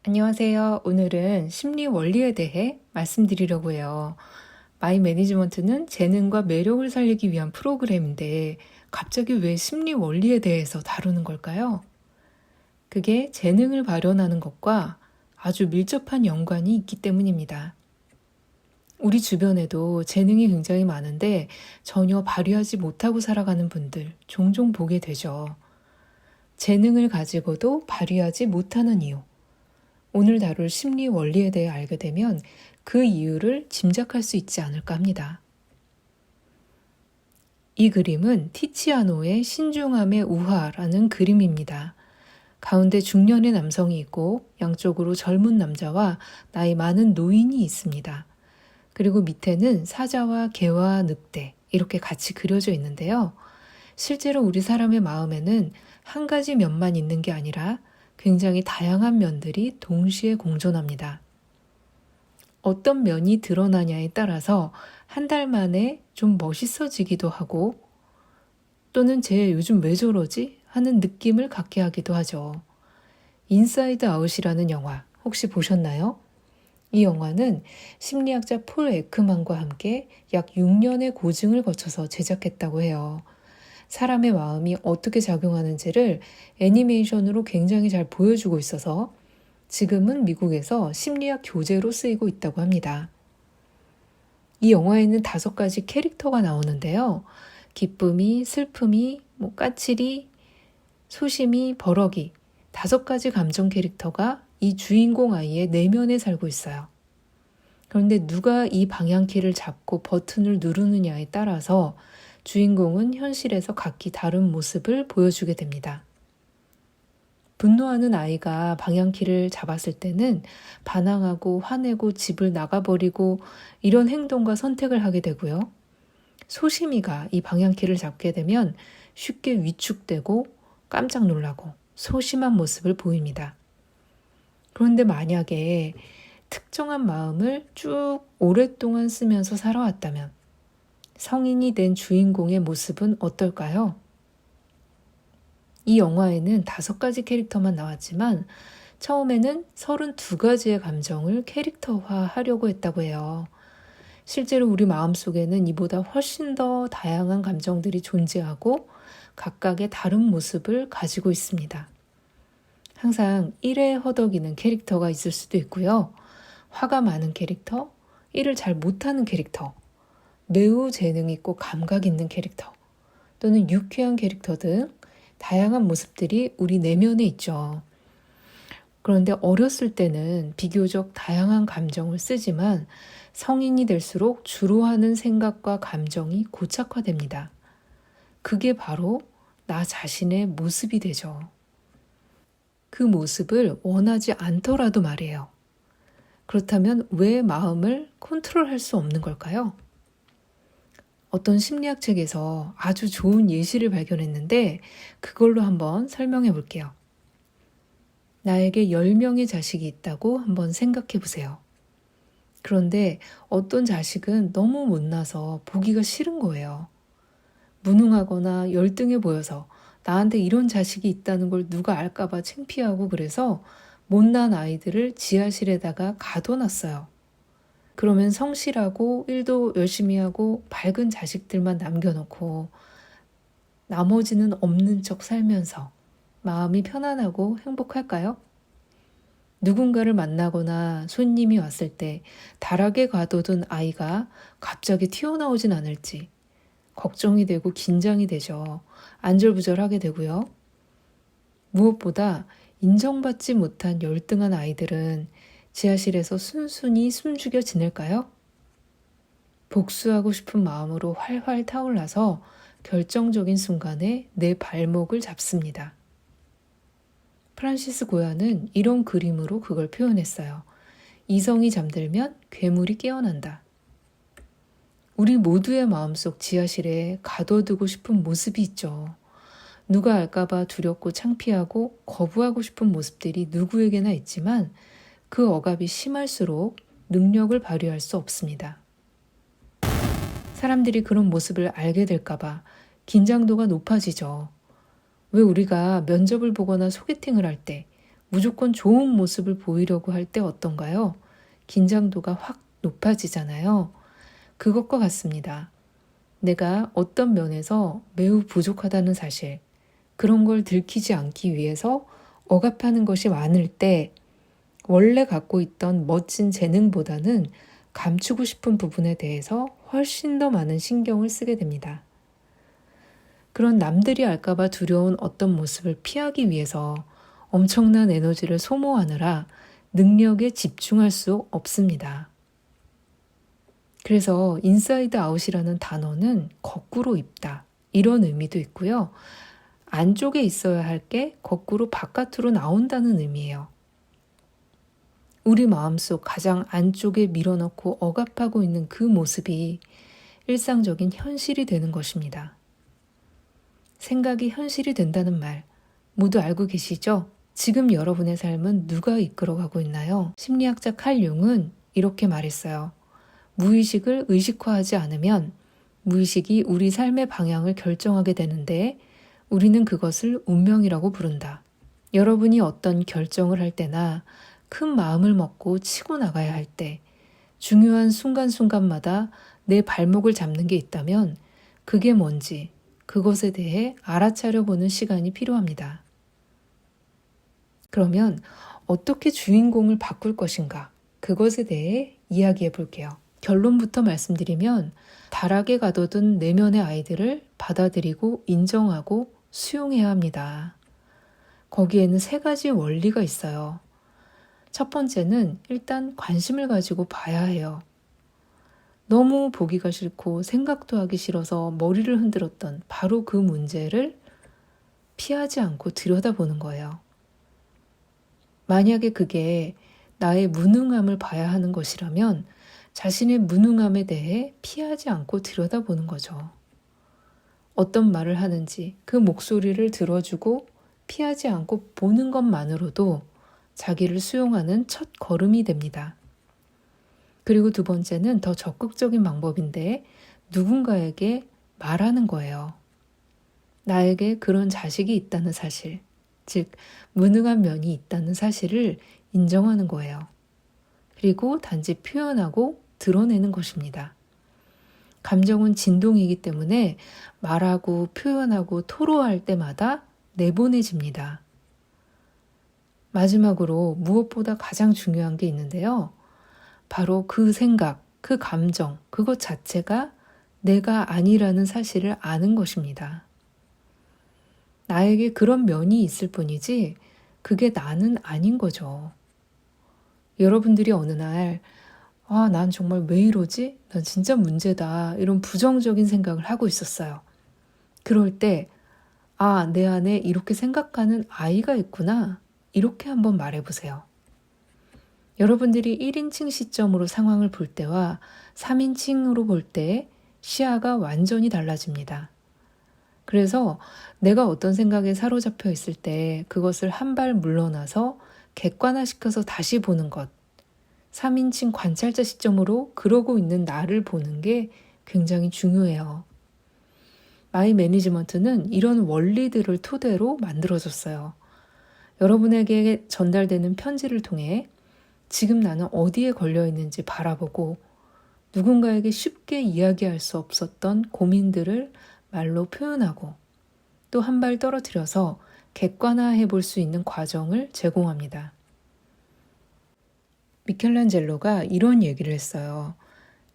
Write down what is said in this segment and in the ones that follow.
안녕하세요. 오늘은 심리 원리에 대해 말씀드리려고 해요. 마이 매니지먼트는 재능과 매력을 살리기 위한 프로그램인데 갑자기 왜 심리 원리에 대해서 다루는 걸까요? 그게 재능을 발현하는 것과 아주 밀접한 연관이 있기 때문입니다. 우리 주변에도 재능이 굉장히 많은데 전혀 발휘하지 못하고 살아가는 분들 종종 보게 되죠. 재능을 가지고도 발휘하지 못하는 이유. 오늘 다룰 심리 원리에 대해 알게 되면 그 이유를 짐작할 수 있지 않을까 합니다. 이 그림은 티치아노의 신중함의 우화라는 그림입니다. 가운데 중년의 남성이 있고 양쪽으로 젊은 남자와 나이 많은 노인이 있습니다. 그리고 밑에는 사자와 개와 늑대 이렇게 같이 그려져 있는데요. 실제로 우리 사람의 마음에는 한 가지 면만 있는 게 아니라 굉장히 다양한 면들이 동시에 공존합니다. 어떤 면이 드러나냐에 따라서 한 달 만에 좀 멋있어지기도 하고 또는 쟤 요즘 왜 저러지? 하는 느낌을 갖게 하기도 하죠. 인사이드 아웃이라는 영화 혹시 보셨나요? 이 영화는 심리학자 폴 에크만과 함께 약 6년의 고증을 거쳐서 제작했다고 해요. 사람의 마음이 어떻게 작용하는지를 애니메이션으로 굉장히 잘 보여주고 있어서 지금은 미국에서 심리학 교재로 쓰이고 있다고 합니다. 이 영화에는 5가지 캐릭터가 나오는데요. 기쁨이, 슬픔이, 까칠이, 소심이, 버럭이 5가지 감정 캐릭터가 이 주인공 아이의 내면에 살고 있어요. 그런데 누가 이 방향키를 잡고 버튼을 누르느냐에 따라서 주인공은 현실에서 각기 다른 모습을 보여주게 됩니다. 분노하는 아이가 방향키를 잡았을 때는 반항하고 화내고 집을 나가버리고 이런 행동과 선택을 하게 되고요. 소심이가 이 방향키를 잡게 되면 쉽게 위축되고 깜짝 놀라고 소심한 모습을 보입니다. 그런데 만약에 특정한 마음을 쭉 오랫동안 쓰면서 살아왔다면 성인이 된 주인공의 모습은 어떨까요? 이 영화에는 5가지 캐릭터만 나왔지만 처음에는 32가지의 감정을 캐릭터화하려고 했다고 해요. 실제로 우리 마음속에는 이보다 훨씬 더 다양한 감정들이 존재하고 각각의 다른 모습을 가지고 있습니다. 항상 일에 허덕이는 캐릭터가 있을 수도 있고요. 화가 많은 캐릭터, 일을 잘 못하는 캐릭터, 매우 재능 있고 감각 있는 캐릭터 또는 유쾌한 캐릭터 등 다양한 모습들이 우리 내면에 있죠. 그런데 어렸을 때는 비교적 다양한 감정을 쓰지만 성인이 될수록 주로 하는 생각과 감정이 고착화됩니다. 그게 바로 나 자신의 모습이 되죠. 그 모습을 원하지 않더라도 말이에요. 그렇다면 왜 마음을 컨트롤할 수 없는 걸까요? 어떤 심리학 책에서 아주 좋은 예시를 발견했는데 그걸로 한번 설명해 볼게요. 나에게 10명의 자식이 있다고 한번 생각해 보세요. 그런데 어떤 자식은 너무 못나서 보기가 싫은 거예요. 무능하거나 열등해 보여서 나한테 이런 자식이 있다는 걸 누가 알까봐 창피하고 그래서 못난 아이들을 지하실에다가 가둬놨어요. 그러면 성실하고 일도 열심히 하고 밝은 자식들만 남겨놓고 나머지는 없는 척 살면서 마음이 편안하고 행복할까요? 누군가를 만나거나 손님이 왔을 때 다락에 가둬둔 아이가 갑자기 튀어나오진 않을지 걱정이 되고 긴장이 되죠. 안절부절하게 되고요. 무엇보다 인정받지 못한 열등한 아이들은 지하실에서 순순히 숨죽여 지낼까요? 복수하고 싶은 마음으로 활활 타올라서 결정적인 순간에 내 발목을 잡습니다. 프란시스 고야는 이런 그림으로 그걸 표현했어요. 이성이 잠들면 괴물이 깨어난다. 우리 모두의 마음속 지하실에 가둬두고 싶은 모습이 있죠. 누가 알까봐 두렵고 창피하고 거부하고 싶은 모습들이 누구에게나 있지만 그 억압이 심할수록 능력을 발휘할 수 없습니다. 사람들이 그런 모습을 알게 될까봐 긴장도가 높아지죠. 왜 우리가 면접을 보거나 소개팅을 할 때 무조건 좋은 모습을 보이려고 할 때 어떤가요? 긴장도가 확 높아지잖아요. 그것과 같습니다. 내가 어떤 면에서 매우 부족하다는 사실, 그런 걸 들키지 않기 위해서 억압하는 것이 많을 때 원래 갖고 있던 멋진 재능보다는 감추고 싶은 부분에 대해서 훨씬 더 많은 신경을 쓰게 됩니다. 그런 남들이 알까봐 두려운 어떤 모습을 피하기 위해서 엄청난 에너지를 소모하느라 능력에 집중할 수 없습니다. 그래서 인사이드 아웃이라는 단어는 거꾸로 입다, 이런 의미도 있고요. 안쪽에 있어야 할 게 거꾸로 바깥으로 나온다는 의미예요. 우리 마음속 가장 안쪽에 밀어넣고 억압하고 있는 그 모습이 일상적인 현실이 되는 것입니다. 생각이 현실이 된다는 말 모두 알고 계시죠? 지금 여러분의 삶은 누가 이끌어가고 있나요? 심리학자 칼 융은 이렇게 말했어요. 무의식을 의식화하지 않으면 무의식이 우리 삶의 방향을 결정하게 되는데 우리는 그것을 운명이라고 부른다. 여러분이 어떤 결정을 할 때나 큰 마음을 먹고 치고 나가야 할 때 중요한 순간순간마다 내 발목을 잡는 게 있다면 그게 뭔지 그것에 대해 알아차려 보는 시간이 필요합니다. 그러면 어떻게 주인공을 바꿀 것인가? 그것에 대해 이야기해 볼게요. 결론부터 말씀드리면 다락에 가둬둔 내면의 아이들을 받아들이고 인정하고 수용해야 합니다. 거기에는 3가지 원리가 있어요. 첫 번째는 일단 관심을 가지고 봐야 해요. 너무 보기가 싫고 생각도 하기 싫어서 머리를 흔들었던 바로 그 문제를 피하지 않고 들여다보는 거예요. 만약에 그게 나의 무능함을 봐야 하는 것이라면 자신의 무능함에 대해 피하지 않고 들여다보는 거죠. 어떤 말을 하는지 그 목소리를 들어주고 피하지 않고 보는 것만으로도 자기를 수용하는 첫 걸음이 됩니다. 그리고 2번째는 더 적극적인 방법인데 누군가에게 말하는 거예요. 나에게 그런 자식이 있다는 사실, 즉 무능한 면이 있다는 사실을 인정하는 거예요. 그리고 단지 표현하고 드러내는 것입니다. 감정은 진동이기 때문에 말하고 표현하고 토로할 때마다 내보내집니다. 마지막으로 무엇보다 가장 중요한 게 있는데요. 바로 그 생각, 그 감정, 그것 자체가 내가 아니라는 사실을 아는 것입니다. 나에게 그런 면이 있을 뿐이지 그게 나는 아닌 거죠. 여러분들이 어느 날 난 정말 왜 이러지? 난 진짜 문제다. 이런 부정적인 생각을 하고 있었어요. 그럴 때 내 안에 이렇게 생각하는 아이가 있구나. 이렇게 한번 말해보세요. 여러분들이 1인칭 시점으로 상황을 볼 때와 3인칭으로 볼 때 시야가 완전히 달라집니다. 그래서 내가 어떤 생각에 사로잡혀 있을 때 그것을 한 발 물러나서 객관화시켜서 다시 보는 것, 3인칭 관찰자 시점으로 그러고 있는 나를 보는 게 굉장히 중요해요. 마이 매니지먼트는 이런 원리들을 토대로 만들어졌어요. 여러분에게 전달되는 편지를 통해 지금 나는 어디에 걸려 있는지 바라보고 누군가에게 쉽게 이야기할 수 없었던 고민들을 말로 표현하고 또 한 발 떨어뜨려서 객관화해 볼 수 있는 과정을 제공합니다. 미켈란젤로가 이런 얘기를 했어요.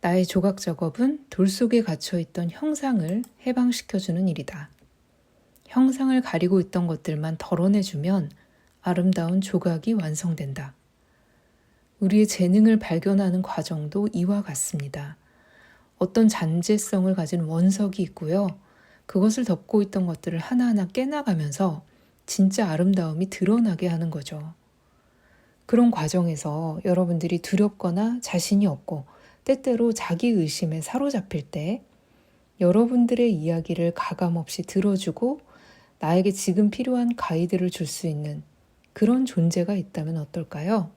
나의 조각 작업은 돌 속에 갇혀있던 형상을 해방시켜주는 일이다. 형상을 가리고 있던 것들만 덜어내주면 아름다운 조각이 완성된다. 우리의 재능을 발견하는 과정도 이와 같습니다. 어떤 잔재성을 가진 원석이 있고요. 그것을 덮고 있던 것들을 하나하나 깨나가면서 진짜 아름다움이 드러나게 하는 거죠. 그런 과정에서 여러분들이 두렵거나 자신이 없고 때때로 자기의심에 사로잡힐 때 여러분들의 이야기를 가감없이 들어주고 나에게 지금 필요한 가이드를 줄 수 있는 그런 존재가 있다면 어떨까요?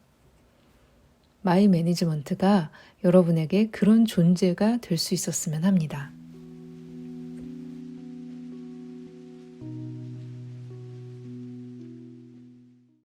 마이 매니지먼트가 여러분에게 그런 존재가 될 수 있었으면 합니다.